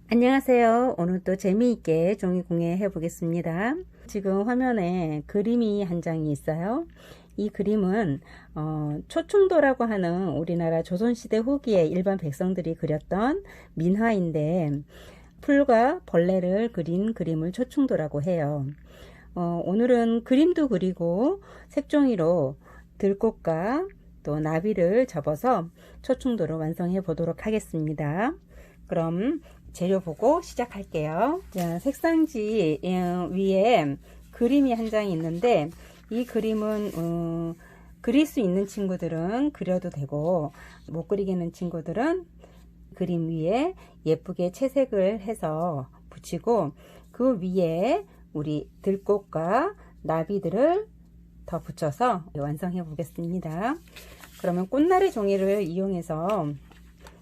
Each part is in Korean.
안녕하세요. 오늘 또 재미있게 종이공예 해보겠습니다. 지금 화면에 그림이 한 장이 있어요. 이 그림은 초충도라고 하는 우리나라 조선시대 후기에 일반 백성들이 그렸던 민화인데 풀과 벌레를 그린 그림을 초충도라고 해요. 오늘은 그림도 그리고 색종이로 들꽃과 또 나비를 접어서 초충도로 완성해 보도록 하겠습니다. 그럼 재료 보고 시작할게요. 자, 색상지 위에 그림이 한 장이 있는데 이 그림은 그릴 수 있는 친구들은 그려도 되고 못 그리겠는 친구들은 그림 위에 예쁘게 채색을 해서 붙이고 그 위에 우리 들꽃과 나비들을 더 붙여서 완성해 보겠습니다. 그러면 꽃나리 종이를 이용해서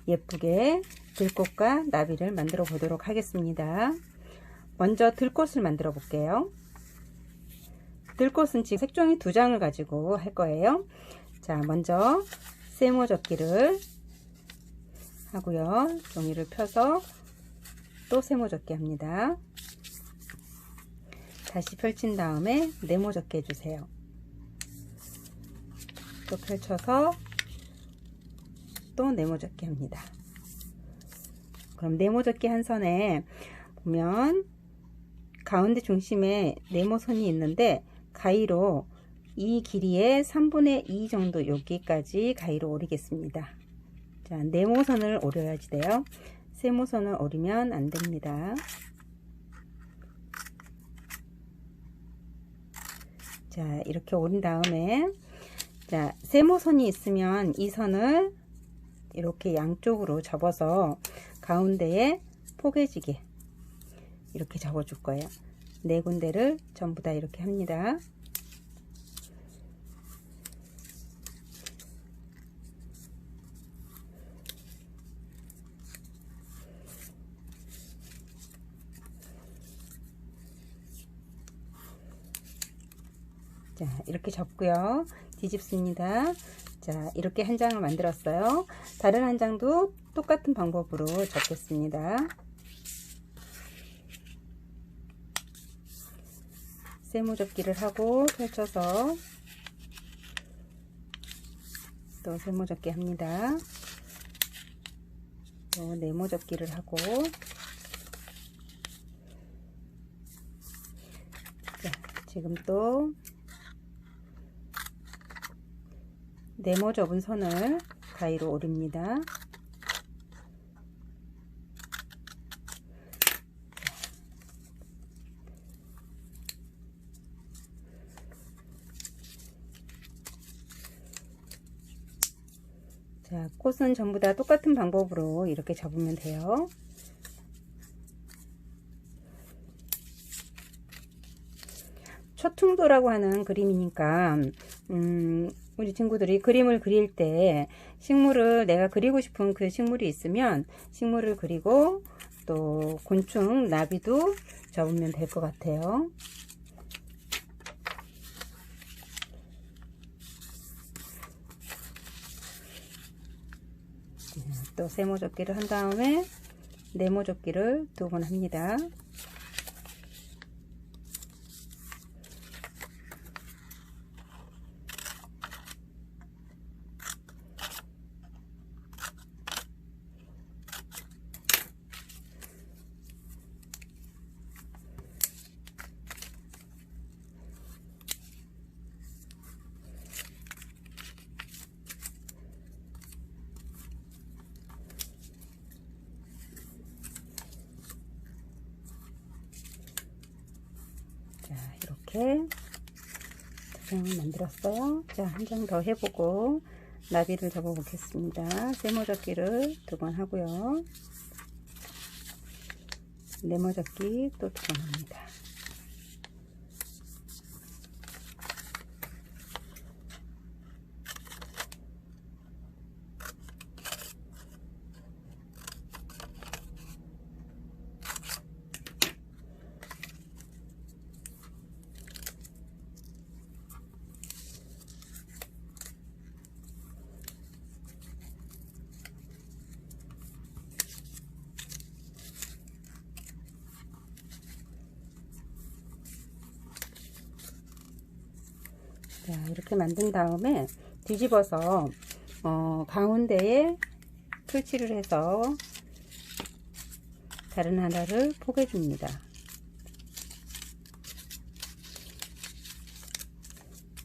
예쁘게 들꽃과 나비를 만들어 보도록 하겠습니다. 먼저 들꽃을 만들어 볼게요. 들꽃은 지금 색종이 2장을 가지고 할 거예요. 자, 먼저 세모접기를 하고요. 종이를 펴서 또 세모접기 합니다. 다시 펼친 다음에 네모접기 해주세요. 또 펼쳐서 또 네모접기 합니다. 그럼 네모접기 한 선에 보면 가운데 중심에 네모선이 있는데 가위로 이 길이의 3분의 2 정도 여기까지 가위로 오리겠습니다. 자, 네모선을 오려야지 돼요. 세모선을 오리면 안 됩니다. 자, 이렇게 오린 다음에 자, 세모선이 있으면 이 선을 이렇게 양쪽으로 접어서 가운데에 포개지게 이렇게 접어줄 거예요. 네 군데를 전부 다 이렇게 합니다. 자, 이렇게 접고요. 뒤집습니다. 자, 이렇게 한 장을 만들었어요. 다른 한 장도 똑같은 방법으로 접겠습니다. 세모접기를 하고 펼쳐서 또 세모접기 합니다. 또 네모접기를 하고 자, 지금 또 네모 접은 선을 가위로 오립니다. 자, 꽃은 전부 다 똑같은 방법으로 이렇게 접으면 돼요. 초충도라고 하는 그림이니까 우리 친구들이 그림을 그릴 때 식물을 내가 그리고 싶은 그 식물이 있으면 식물을 그리고 또 곤충, 나비도 접으면 될 것 같아요. 또 세모접기를 한 다음에 네모접기를 2번 합니다. 자, 이렇게 2장을 만들었어요. 자, 한 장 더 해보고 나비를 접어 보겠습니다. 세모접기를 2번 하고요. 네모접기 또 2번 합니다. 자, 이렇게 만든 다음에 뒤집어서 가운데에 풀칠을 해서 다른 하나를 포개 줍니다.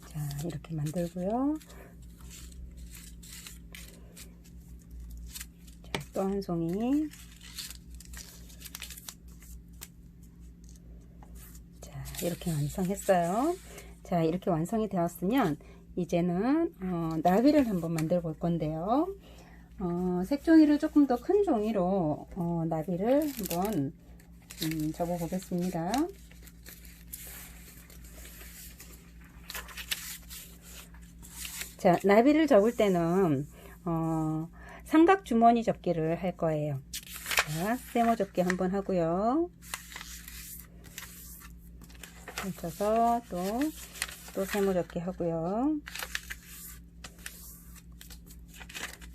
자, 이렇게 만들고요. 자, 또 한 송이. 자, 이렇게 완성했어요. 자, 이렇게 완성이 되었으면 이제는 나비를 한번 만들어 볼 건데요. 색종이를 조금 더 큰 종이로 나비를 한번 접어 보겠습니다. 자, 나비를 접을 때는 삼각 주머니 접기를 할 거예요. 자, 세모 접기 한번 하고요. 펼쳐서 또 세모 접기 하고요.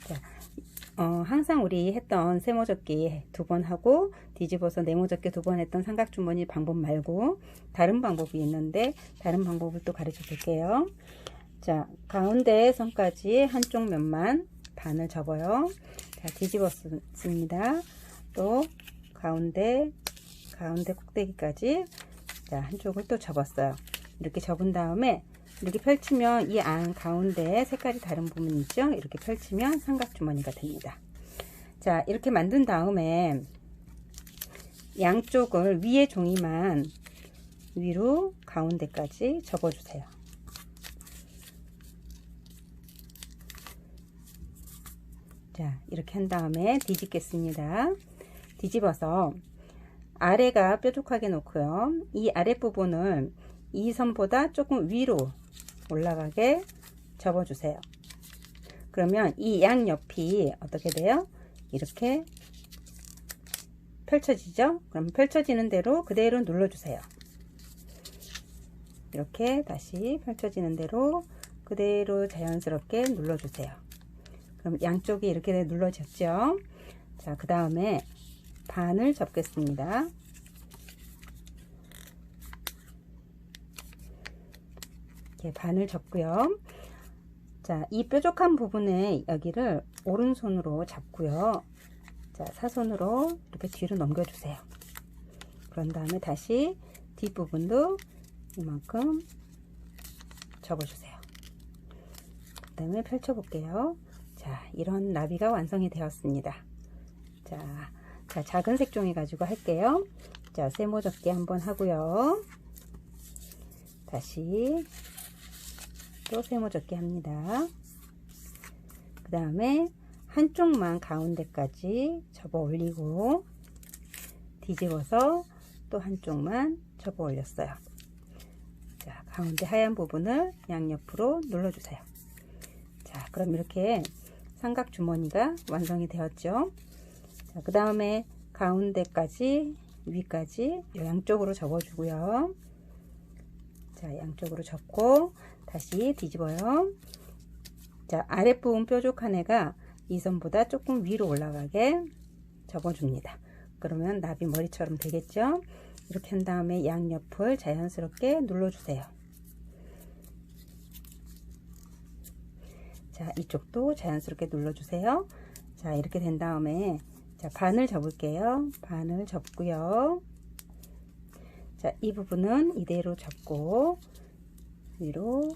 자, 항상 우리 했던 세모 접기 2번 하고 뒤집어서 네모 접기 2번 했던 삼각 주머니 방법 말고 다른 방법이 있는데 다른 방법을 또 가르쳐 볼게요. 자, 가운데 선까지 한쪽 면만 반을 접어요. 자, 뒤집었습니다. 또 가운데 꼭대기까지 자, 한쪽을 또 접었어요. 이렇게 접은 다음에 이렇게 펼치면 이 안 가운데 색깔이 다른 부분 있죠? 이렇게 펼치면 삼각주머니가 됩니다. 자, 이렇게 만든 다음에 양쪽을 위에 종이만 위로 가운데까지 접어주세요. 자, 이렇게 한 다음에 뒤집겠습니다. 뒤집어서 아래가 뾰족하게 놓고요. 이 아랫부분을 이 선보다 조금 위로 올라가게 접어주세요. 그러면 이 양옆이 어떻게 돼요? 이렇게 펼쳐지죠? 그럼 펼쳐지는 대로 그대로 눌러주세요. 이렇게 다시 펼쳐지는 대로 그대로 자연스럽게 눌러주세요. 그럼 양쪽이 이렇게 눌러졌죠? 자, 그 다음에 반을 접겠습니다. 이렇게 반을 접고요. 자, 이 뾰족한 부분에 여기를 오른손으로 잡고요. 자, 사손으로 이렇게 뒤로 넘겨주세요. 그런 다음에 다시 뒷부분도 이만큼 접어주세요. 그 다음에 펼쳐볼게요. 자, 이런 나비가 완성이 되었습니다. 자, 작은 색종이 가지고 할게요. 자, 세모 접기 한번 하고요. 다시 또 세모 접기 합니다. 그 다음에 한쪽만 가운데까지 접어 올리고 뒤집어서 또 한쪽만 접어 올렸어요. 자, 가운데 하얀 부분을 양옆으로 눌러주세요. 자, 그럼 이렇게 삼각 주머니가 완성이 되었죠. 자, 그 다음에 가운데까지 위까지 양쪽으로 접어주고요. 자, 양쪽으로 접고 다시 뒤집어요. 자, 아랫부분 뾰족한 애가 이 선보다 조금 위로 올라가게 접어줍니다. 그러면 나비 머리처럼 되겠죠? 이렇게 한 다음에 양옆을 자연스럽게 눌러주세요. 자, 이쪽도 자연스럽게 눌러주세요. 자, 이렇게 된 다음에 자, 반을 접을게요. 반을 접고요. 자, 이 부분은 이대로 접고 위로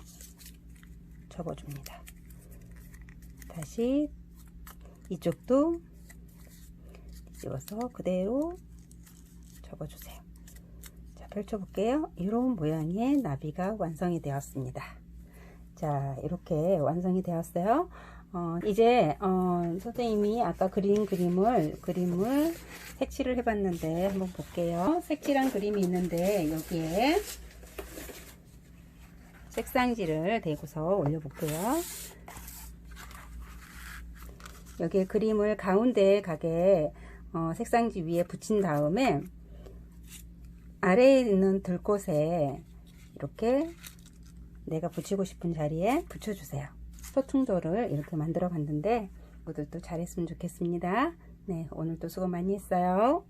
접어줍니다. 다시 이쪽도 뒤집어서 그대로 접어주세요. 자, 펼쳐볼게요. 이런 모양의 나비가 완성이 되었습니다. 자, 이렇게 완성이 되었어요. 이제 선생님이 아까 그린 그림을 색칠을 해봤는데 한번 볼게요. 색칠한 그림이 있는데 여기에 색상지를 대고서 올려볼게요. 여기에 그림을 가운데 가게 색상지 위에 붙인 다음에 아래에 있는 들꽃에 이렇게 내가 붙이고 싶은 자리에 붙여주세요. 소퉁도를 이렇게 만들어 봤는데 모두도 잘했으면 좋겠습니다. 네, 오늘도 수고 많이 했어요.